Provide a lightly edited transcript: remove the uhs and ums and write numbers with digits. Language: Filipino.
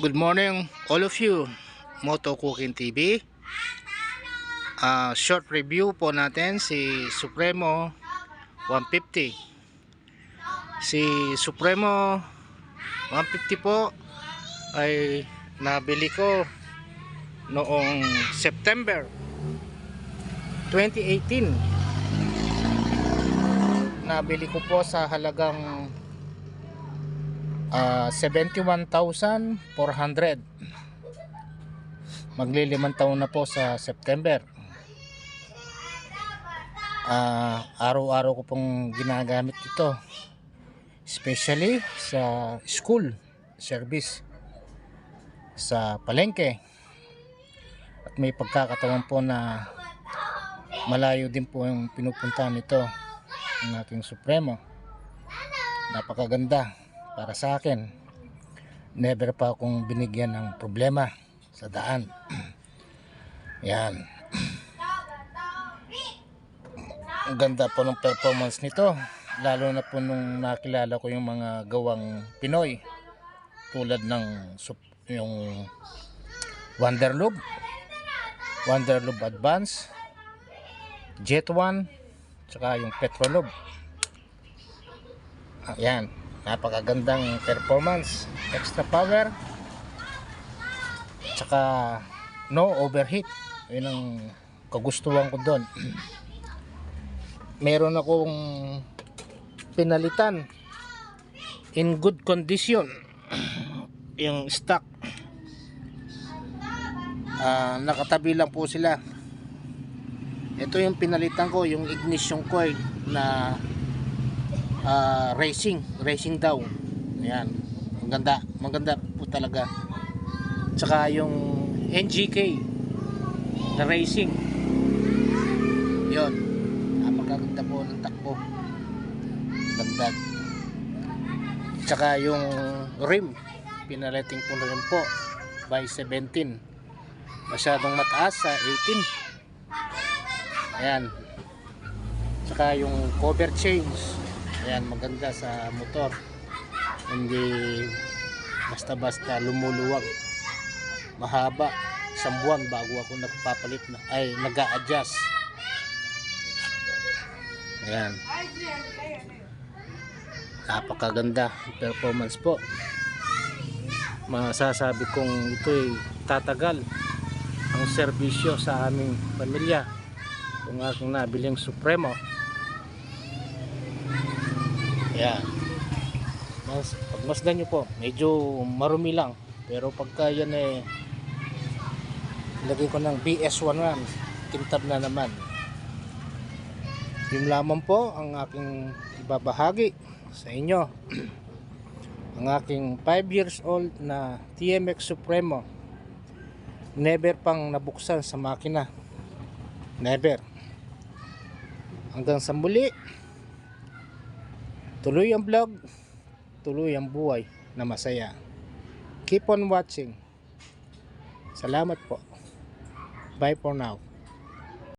Good morning all of you, Moto Cooking TV. Short review po natin si Supremo 150. Si Supremo 150 po ay nabili ko noong September 2018. Nabili ko po sa halagang 71,400. Maglilimang taon na po sa September. Araw-araw ko pong ginagamit ito, especially sa school service sa palengke, at may pagkakataon po na malayo din po yung pinupuntahan nito ng ating Supremo. Napakaganda para sa akin. Never pa akong binigyan ng problema sa daan. Yan. Ang ganda po ng performance nito, lalo na po nung nakilala ko yung mga gawang Pinoy tulad ng yung Wonderloop Advance, Jet 1, tsaka yung Petroloop. Ayan, napakagandang performance, extra power, tsaka no overheat. Yun ang kagustuhan ko doon. Meron akong pinalitan in good condition yung stock. Nakatabi lang po sila. Ito yung pinalitan ko, yung ignition coil na racing daw. Ayan, maganda po talaga. Tsaka yung NGK na racing, yun, napakaganda po ng takbo, dagdag. Tsaka yung rim, pinalitin ko na rin po by 17, masyadong mataas sa 18. Ayan. Tsaka yung cover change, ayan, maganda sa motor, hindi basta-basta lumuluwag. Mahaba, isang buwan bago ako nagpapalit na, nag-a-adjust. Ayan, napakaganda performance po. Masasabi kong ito ay tatagal ang serbisyo sa aming pamilya, kung aking nabiling Supremo. Ayan, pagmasdan nyo po, medyo marumi lang, pero pagka yan lagay ko ng BS11, kintab na naman. Yun lamang po ang aking ibabahagi sa inyo. Ang aking 5 years old na TMX Supremo, never pang nabuksan sa makina, never. Hanggang sa muli, tuloy ang vlog, tuloy ang buhay na masaya. Keep on watching. Salamat po. Bye for now.